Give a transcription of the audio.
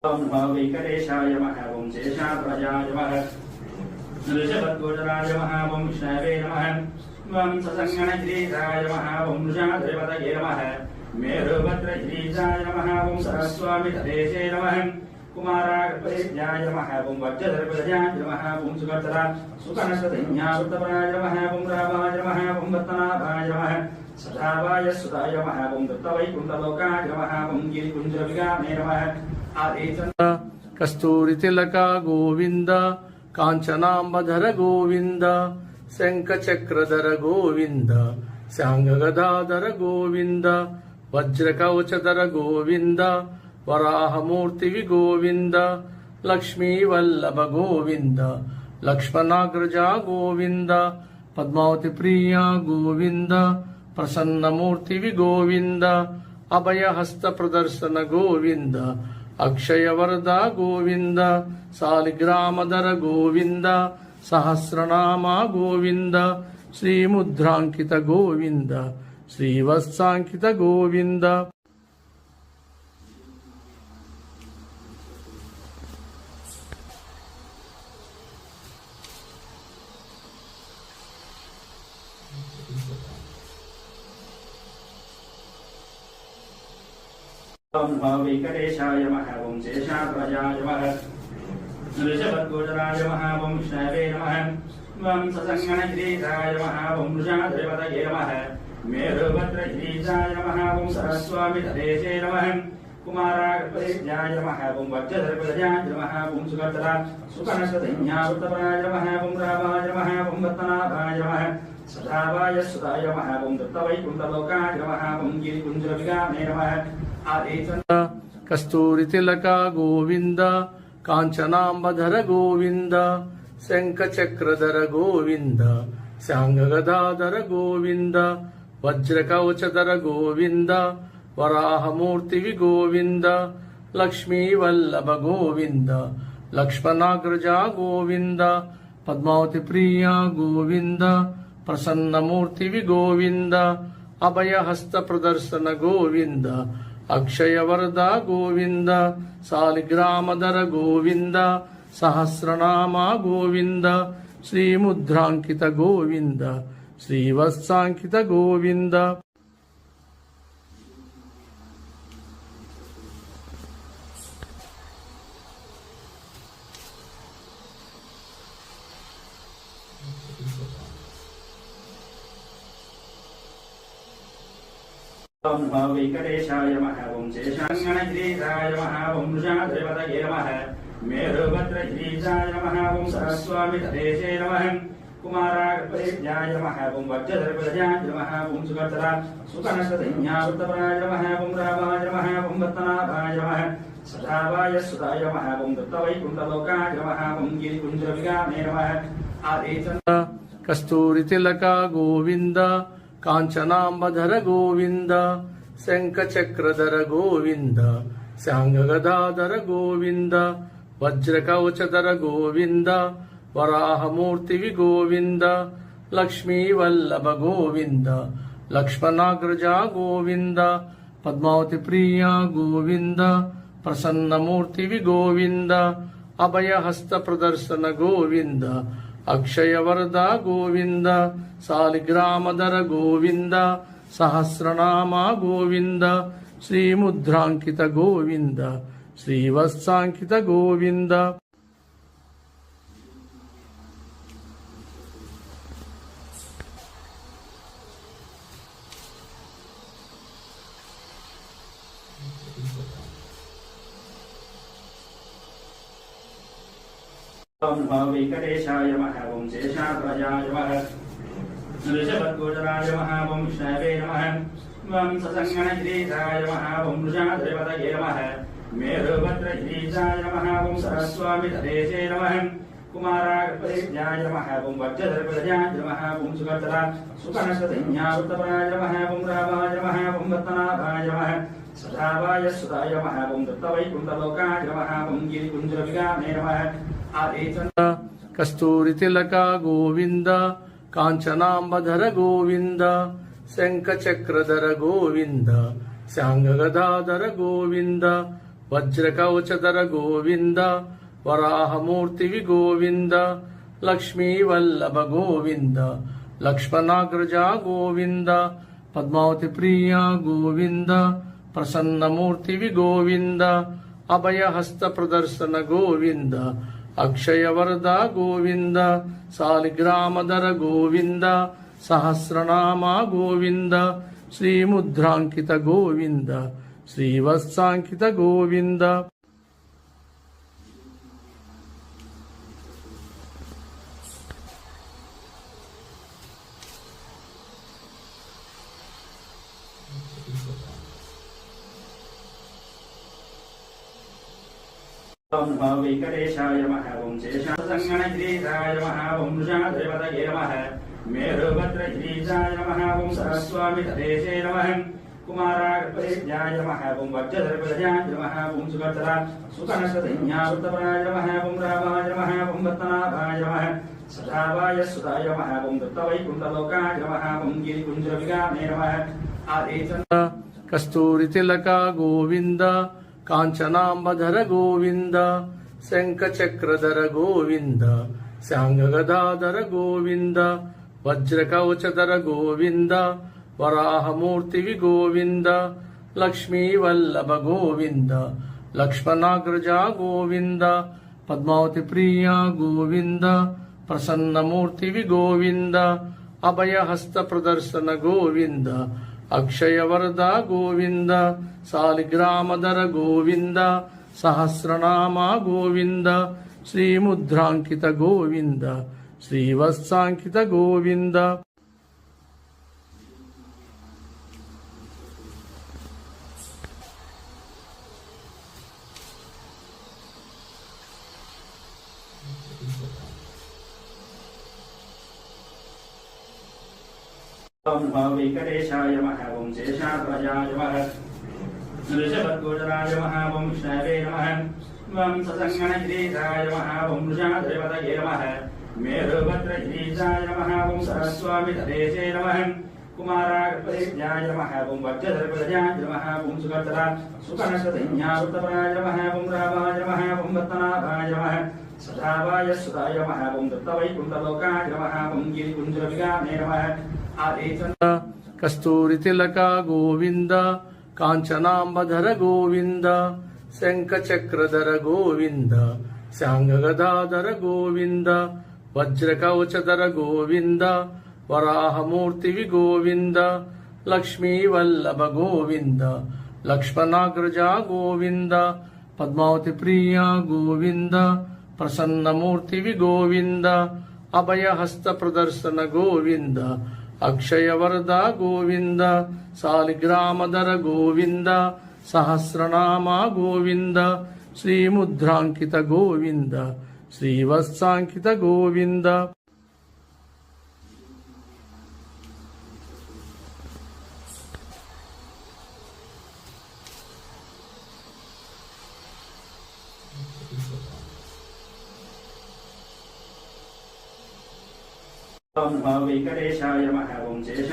ओम नमो वेंकटेशाय नमः। ओम शेषाद्वजाय नमः। ऋषभद्वजराय नमः। ओम विष्णवे नमः। ओम ससंगणगिरीशाय नमः। ओम वृषाद्रिपतये नमः। मेरुभद्रगिरीशाय नमः। ओम सरस्वामितदेशे नमः। कुमारागर्भेभ्याय नमः। ओम वज्रधर्पजाय नमः। ओम सुभद्रा सुकनसधन्यावृतपराय नमः। ओम रामाय नमः। ओम रत्नाभाय नमः। सदावाय सुताय नमः। ओम दत्तवैकुण्ठलोकाय नमः। ओम गिरिकुञ्जविगामे नमः। कस्तूरी तिलक गोविंद कांचनांबधर गोविंद शंखचक्रधर गोविंद सांगगदाधर गोविंद वज्रकवचधर गोविंद वराहमूर्ति गोविंद लक्ष्मी वल्लभ गोविंद लक्ष्मणाग्रजा गोविंद पद्मावती प्रिया गोविंद प्रसन्नमूर्ति गोविंद अभयहस्त प्रदर्शन गोविंद अक्षय वरदा गोविंद सालिग्रामधर गोविंद सहस्रनाम गोविंद श्रीमुद्रांकित गोविंद श्रीवत्सांकित गोविंद ओम नमो वेंकटेशाय नमः। ओम शेषाद्वजाय नमः। ऋषभद्वजराय नमः। ओम विष्णवे नमः। ओम ससंगणगिरीशाय नमः। ओम वृषाद्रिपतये नमः। मेरुभद्रगिरीशाय नमः। ओम सरस्वामितदेशे नमः। कुमारागर्भेभ्याय नमः। ओम वज्रधर्पजाय नमः। ओम सुभद्रा सुकनसधन्यावृतपराय नमः। ओम रामाय नमः। ओम रत्नाभाय नमः। सदावाय सुताय नमः। ओम दत्तवैकुण्ठलोकाय नमः। ओम गिरिकुञ्जविगामे नमः। कस्तूरी तिलक गोविंद कांचनांबधर गोविंद शंखचक्रधर गोविंद सांगगदाधर गोविंद वज्रकवचधर गोविंद वराहमूर्ति गोविंद लक्ष्मी वल्लभ गोविंद लक्ष्मणाग्रजा गोविंद पद्मावती प्रिया गोविंद प्रसन्नमूर्ति गोविंद अभयहस्त प्रदर्शन गोविंद अक्षय वरदा गोविंद सालिग्रामधर गोविंद सहस्रनाम गोविंद श्रीमुद्रांकित गोविंद श्रीवत्सांकित गोविंद ओम नमो वेंकटेशाय नमः। ओम शेषाद्वजाय नमः। ओम वृषाद्रिपतये नमः। मेरुभद्रगिरीशाय नमः। ओम सरस्वामितदेशे नमः। कुमारागर्भेभ्याय नमः। ओम वज्रधर्पजाय नमः। ओम सुभद्रा सुकनसधन्यावृतपराय नमः। ओम रामाय नमः। ओम रत्नाभाय नमः। सदावाय सुताय नमः। ओम दत्तवैकुण्ठलोकाय नमः। ओम गिरिकुञ्जविगामे नमः। कस्तूरी तिलक गोविंद कांचनांबधर गोविंद शंखचक्रधर गोविंद सांगगदाधर गोविंद वज्रकवचधर गोविंद वराहमूर्ति गोविंद लक्ष्मी वल्लभ गोविंद लक्ष्मणाग्रजा गोविंद पद्मावती प्रिया गोविंद प्रसन्नमूर्ति गोविंद अभयहस्त प्रदर्शन गोविंद अक्षय वरदा गोविंद सालिग्रामधर गोविंद सहस्रनाम गोविंद श्रीमुद्रांकित गोविंद श्रीवत्सांकित गोविंद ओम नमो वेंकटेशाय नमः। ओम शेषाद्वजाय नमः। ऋषभद्वजराय नमः। ओम विष्णवे नमः। ओम ससंगणगिरीशाय नमः। ओम वृषाद्रिपतये नमः। मेरुभद्रगिरीशाय नमः। ओम सरस्वामितदेशे नमः। कुमारागर्भेभ्याय नमः। ओम वज्रधर्पजाय नमः। ओम सुभद्रा सुकनसधन्यावृतपराय नमः। ओम रामाय नमः। ओम रत्नाभाय नमः। सदावाय सुताय नमः। ओम दत्तवैकुण्ठलोकाय नमः। ओम गिरिकुञ्जविगामे नमः। कस्तूरी तिलक गोविंद कांचनांबधर गोविंद शंखचक्रधर गोविंद सांगगदाधर गोविंद వజ్రకవచధర గోవింద వరాహమూర్తివి గోవింద లక్ష్మీవల్లభ గోవింద లక్ష్మణాగ్రజ గోవింద పద్మావతి ప్రియ గోవింద ప్రసన్నమూర్తివి గోవింద అభయహస్త ప్రదర్శన గోవింద అక్షయవరద గోవింద సాలిగ్రామధర గోవింద సహస్రనామ గోవింద శ్రీముద్రాంకిత గోవింద శ్రీవత్సాంకిత గోవింద ఓం నమో వెంకటేశాయ నమః ఓం శేషాసంగణగిరీశాయ నమః ఓం వృషాద్రిపతయే నమః మేరుభద్రగిరీశాయ నమః ఓం సరస్వామి తదేశే నమః కుమారాగ్రపదేశ్యాయ నమః ఓం వజ్రధరపదజాయ నమః ఓం సుగర్ధర సుకనసధన్యావృతపరాయ నమః ఓం రామాయ నమః ఓం వత్తనాభాయ నమః సదావాయ సుదాయ నమః ఓం దత్తవైకుంఠలోకాయ నమః ఓం గిరికుంజరవిగామే నమః ఆదేశం కస్తూరి తిలక గోవింద కాంచనాంబధర గోవింద శంఖచక్రధర గోవింద శాంగగదాధర గోవింద వజ్రకవచధర గోవింద వరాహమూర్తివి గోవింద లక్ష్మీవల్లభ గోవింద లక్ష్మణాగ్రజ గోవింద పద్మావతి ప్రియ గోవింద ప్రసన్నమూర్తివి గోవింద అభయహస్త ప్రదర్శన గోవింద అక్షయవరద గోవింద సాలిగ్రామధర గోవింద సహస్రనామ గోవింద శ్రీముద్రాంకిత గోవింద శ్రీవత్సాంకిత గోవింద ఓం నమో వెంకటేశాయ నమః ఓం శేషాద్వజాయ నమః ఋషభద్గోచరాయ నమః ఓం విష్ణవే నమః ఓం ససంగణగిరీశాయ నమః ఓం వృషాద్రిపతయే నమః మేరుభద్రగిరీశాయ నమః ఓం సరస్వామి తదేశే నమః కుమారాగ్రపదేశ్యాయ నమః ఓం వజ్రధరపదజాయ నమః ఓం సుగర్ధర సుకనసధన్యావృతపరాయ నమః ఓం రామాయ నమః ఓం వత్తనాభాయ నమః సదావాయ సుదాయ నమః ఓం దత్తవైకుంఠలోకాయ నమః ఓం గిరికుంజరవిగామే నమః ఆదేశం కస్తూరి తిలక గోవింద కాంచనాంబధర గోవింద శంఖచక్రధర గోవింద శాంగగదాధర గోవింద వజ్రకవచధర గోవింద వరాహమూర్తివి గోవింద లక్ష్మీవల్లభ గోవింద లక్ష్మణాగ్రజ గోవింద పద్మావతి ప్రియ గోవింద ప్రసన్నమూర్తివి గోవింద అభయహస్త ప్రదర్శన గోవింద అక్షయవరద గోవింద సాలిగ్రామధర గోవింద సహస్రనామ గోవింద శ్రీముద్రాంకిత గోవింద శ్రీవత్సాంకిత గోవింద ఓం నమో వెంకటేశాయ నమః ఓం శేష